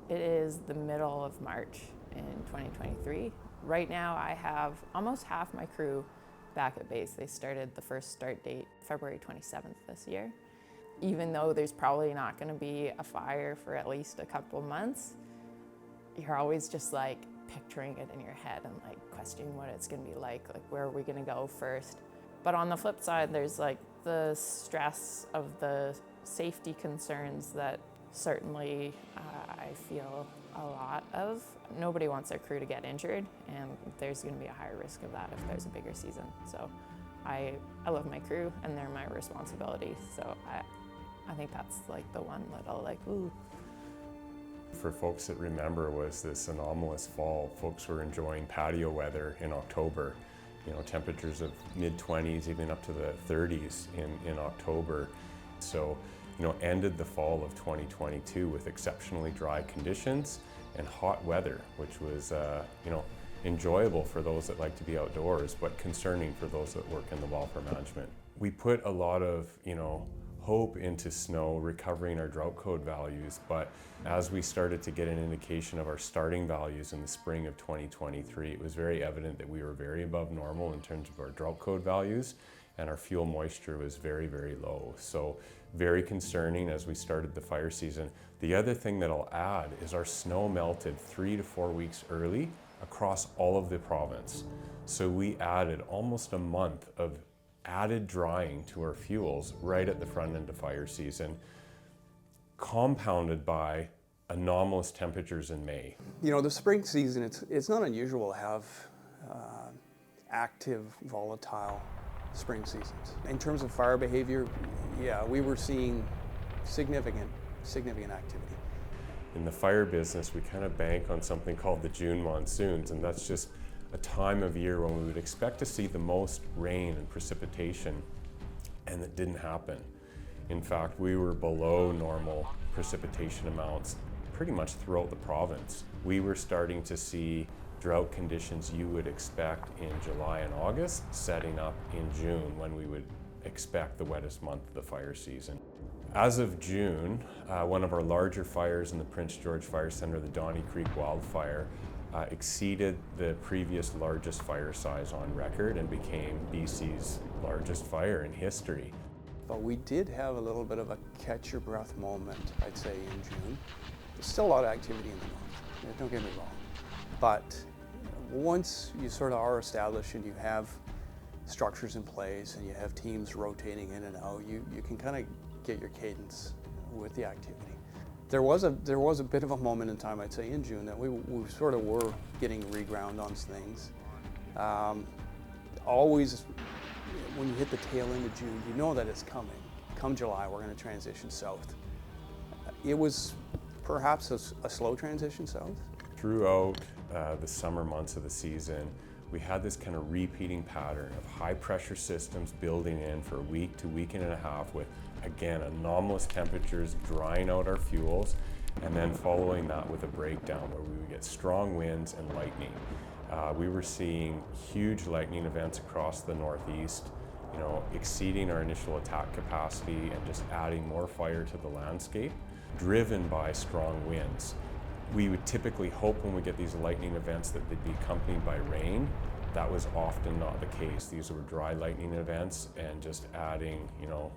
It is the middle of March in 2023. Right now I have almost half my crew back at base. They started the first start date February 27th this year. Even though there's probably not going to be a fire for at least a couple months, you're always just like picturing it in your head and like questioning what it's going to be like where are we going to go first. But on the flip side, there's like the stress of the safety concerns that certainly I feel a lot of. Nobody wants their crew to get injured, and there's going to be a higher risk of that if there's a bigger season. So I love my crew and they're my responsibility. So I think that's like the one that I'll like, ooh. For folks that remember, was this anomalous fall. Folks were enjoying patio weather in October. You know, temperatures of mid-20s, even up to the 30s in October. So, you know, ended the fall of 2022 with exceptionally dry conditions and hot weather, which was, you know, enjoyable for those that like to be outdoors, but concerning for those that work in the wildfire management. We put a lot of, you know, hope into snow, recovering our drought code values, but as we started to get an indication of our starting values in the spring of 2023, it was very evident that we were very above normal in terms of our drought code values, and our fuel moisture was very, very low. So very concerning as we started the fire season. The other thing that I'll add is our snow melted 3 to 4 weeks early across all of the province. So we added almost a month of added drying to our fuels right at the front end of fire season, compounded by anomalous temperatures in May. You know, the spring season, it's not unusual to have active, volatile spring seasons. In terms of fire behavior, yeah, we were seeing significant activity. In the fire business, we kind of bank on something called the June monsoons, and that's just a time of year when we would expect to see the most rain and precipitation, and it didn't happen. In fact, we were below normal precipitation amounts pretty much throughout the province. We were starting to see drought conditions you would expect in July and August, setting up in June when we would expect the wettest month of the fire season. As of June, one of our larger fires in the Prince George Fire Centre, the Donnie Creek Wildfire, exceeded the previous largest fire size on record and became BC's largest fire in history. But we did have a little bit of a catch your breath moment, I'd say, in June. There's still a lot of activity in the north, don't get me wrong. But once you sort of are established and you have structures in place and you have teams rotating in and out, you can kind of get your cadence with the activity. There was a bit of a moment in time, I'd say, in June that we sort of were getting reground on things. Always, when you hit the tail end of June, you know that it's coming. Come July, we're going to transition south. It was perhaps a slow transition south. Throughout the summer months of the season, we had this kind of repeating pattern of high pressure systems building in for a week to week and a half with, again, anomalous temperatures drying out our fuels, and then following that with a breakdown where we would get strong winds and lightning. We were seeing huge lightning events across the Northeast, you know, exceeding our initial attack capacity and just adding more fire to the landscape, driven by strong winds. We would typically hope when we get these lightning events that they'd be accompanied by rain. That was often not the case. These were dry lightning events and just adding, you know,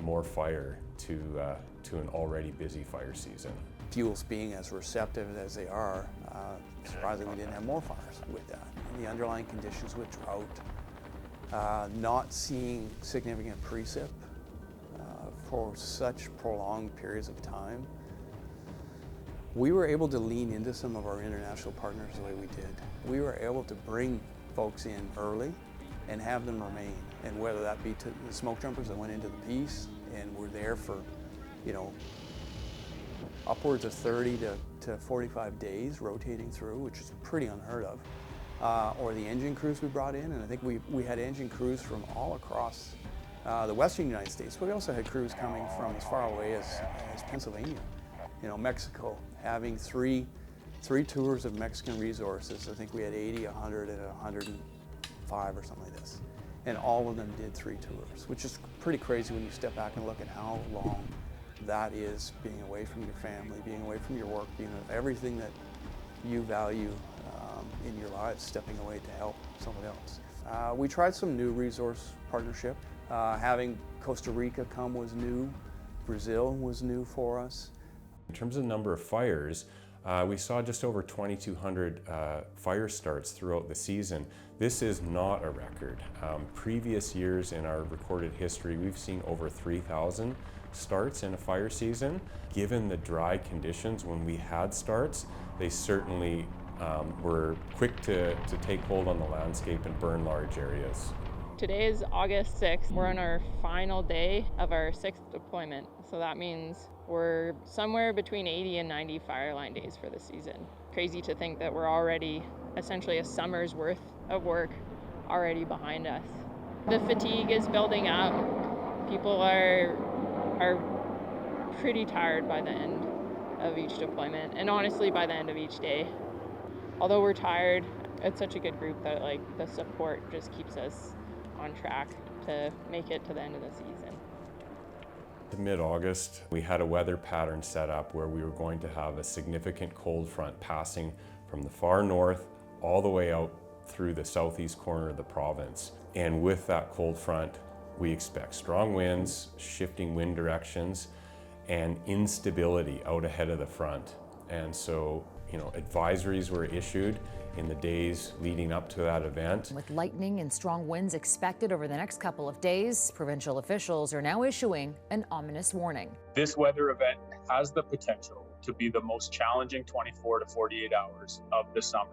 more fire to an already busy fire season. Fuels being as receptive as they are, surprisingly we didn't have more fires with that. And the underlying conditions with drought, not seeing significant precip for such prolonged periods of time, we were able to lean into some of our international partners the way we did. We were able to bring folks in early and have them remain. And whether that be to the smoke jumpers that went into the piece and were there for, you know, upwards of 30 to 45 days rotating through, which is pretty unheard of, or the engine crews we brought in. And I think we had engine crews from all across the western United States, but we also had crews coming from as far away as Pennsylvania. You know, Mexico, having three tours of Mexican resources. I think we had 80, 100, and 105 or something like this. And all of them did 3 tours, which is pretty crazy when you step back and look at how long that is being away from your family, being away from your work, being everything that you value in your lives, stepping away to help someone else. We tried some new resource partnership. Having Costa Rica come was new. Brazil was new for us. In terms of the number of fires, we saw just over 2,200 fire starts throughout the season. This is not a record. Previous years in our recorded history, we've seen over 3,000 starts in a fire season. Given the dry conditions when we had starts, they certainly were quick to take hold on the landscape and burn large areas. Today is August 6th. We're on our final day of our 6th deployment. So that means we're somewhere between 80 and 90 fire line days for the season. Crazy to think that we're already essentially a summer's worth of work already behind us. The fatigue is building up. People are pretty tired by the end of each deployment, and honestly by the end of each day. Although we're tired, it's such a good group that like the support just keeps us on track to make it to the end of the season. Mid-August, we had a weather pattern set up where we were going to have a significant cold front passing from the far north all the way out through the southeast corner of the province. And with that cold front, we expect strong winds, shifting wind directions, and instability out ahead of the front. And so, advisories were issued in the days leading up to that event. With lightning and strong winds expected over the next couple of days, provincial officials are now issuing an ominous warning. This weather event has the potential to be the most challenging 24 to 48 hours of the summer.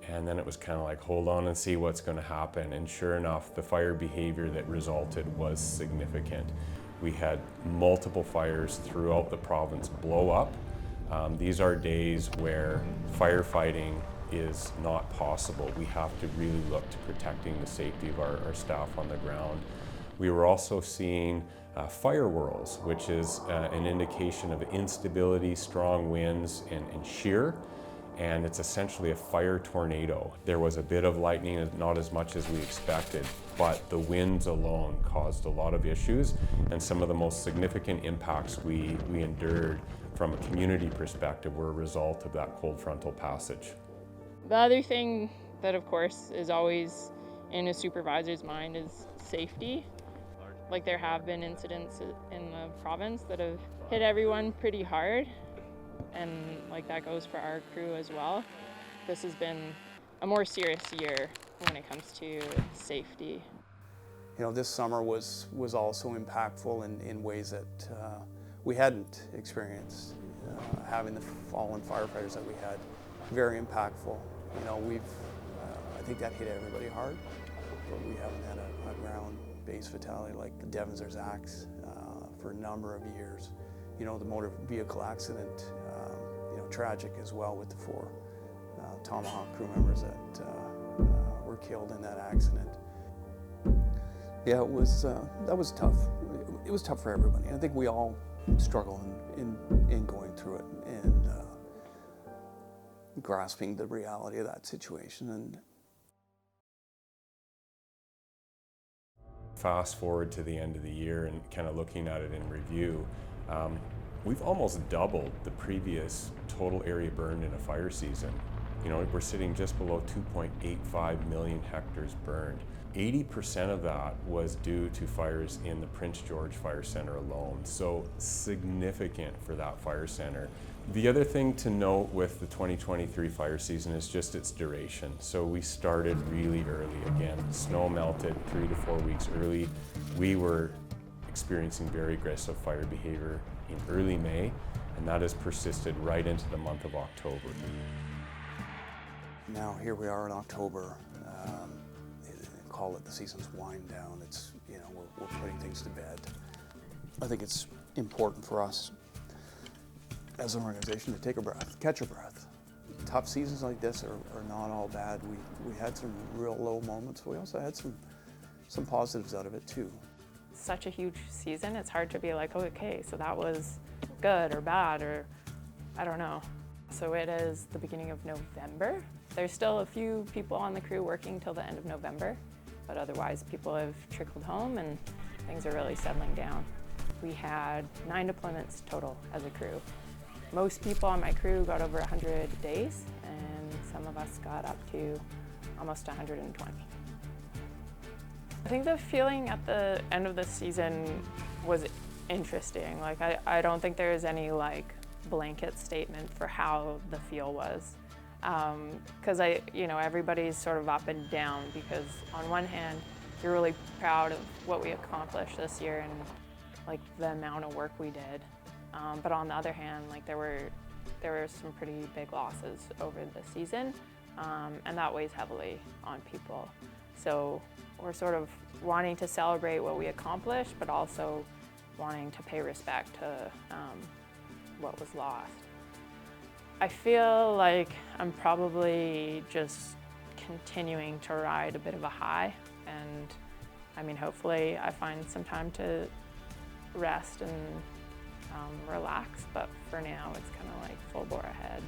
And then it was kind of like, hold on and see what's going to happen. And sure enough, the fire behavior that resulted was significant. We had multiple fires throughout the province blow up. These are days where firefighting is not possible. We have to really look to protecting the safety of our staff on the ground. We were also seeing fire whirls, which is an indication of instability, strong winds, and shear. And it's essentially a fire tornado. There was a bit of lightning, not as much as we expected, but the winds alone caused a lot of issues, and some of the most significant impacts we endured from a community perspective were a result of that cold frontal passage. The other thing that of course is always in a supervisor's mind is safety. Like there have been incidents in the province that have hit everyone pretty hard, and like that goes for our crew as well. This has been a more serious year when it comes to safety. This summer was also impactful in ways that we hadn't experienced. Having the fallen firefighters that we had, very impactful. I think that hit everybody hard, but we haven't had a ground-based fatality like the Devons or Zacks for a number of years. The motor vehicle accident, tragic as well with the 4 Tomahawk crew members that were killed in that accident. Yeah, that was tough. It was tough for everybody. I think we all struggle in going through it and grasping the reality of that situation. And fast forward to the end of the year and kind of looking at it in review, we've almost doubled the previous total area burned in a fire season. We're sitting just below 2.85 million hectares burned. 80% of that was due to fires in the Prince George Fire Center alone, so significant for that fire center. The other thing to note with the 2023 fire season is just its duration. So we started really early. Again, snow melted 3 to 4 weeks early. We were experiencing very aggressive fire behavior in early May, and that has persisted right into the month of October. Now here we are in October. Call it the season's wind down. It's we're putting things to bed. I think it's important for us as an organization to take a breath, catch a breath. Tough seasons like this are not all bad. We had some real low moments, but we also had some positives out of it too. Such a huge season, it's hard to be like, oh, okay, so that was good or bad, or I don't know. So it is the beginning of November. There's still a few people on the crew working till the end of November, but otherwise people have trickled home and things are really settling down. we had 9 deployments total as a crew. Most people on my crew got over 100 days, and some of us got up to almost 120. I think the feeling at the end of the season was interesting. Like, I don't think there is any like blanket statement for how the feel was. Because everybody's sort of up and down, because on one hand, you're really proud of what we accomplished this year and like the amount of work we did. But on the other hand, like there were some pretty big losses over the season, and that weighs heavily on people. So we're sort of wanting to celebrate what we accomplished, but also wanting to pay respect to what was lost. I feel like I'm probably just continuing to ride a bit of a high, and I mean, hopefully I find some time to rest and relax, but for now it's kind of like full bore ahead.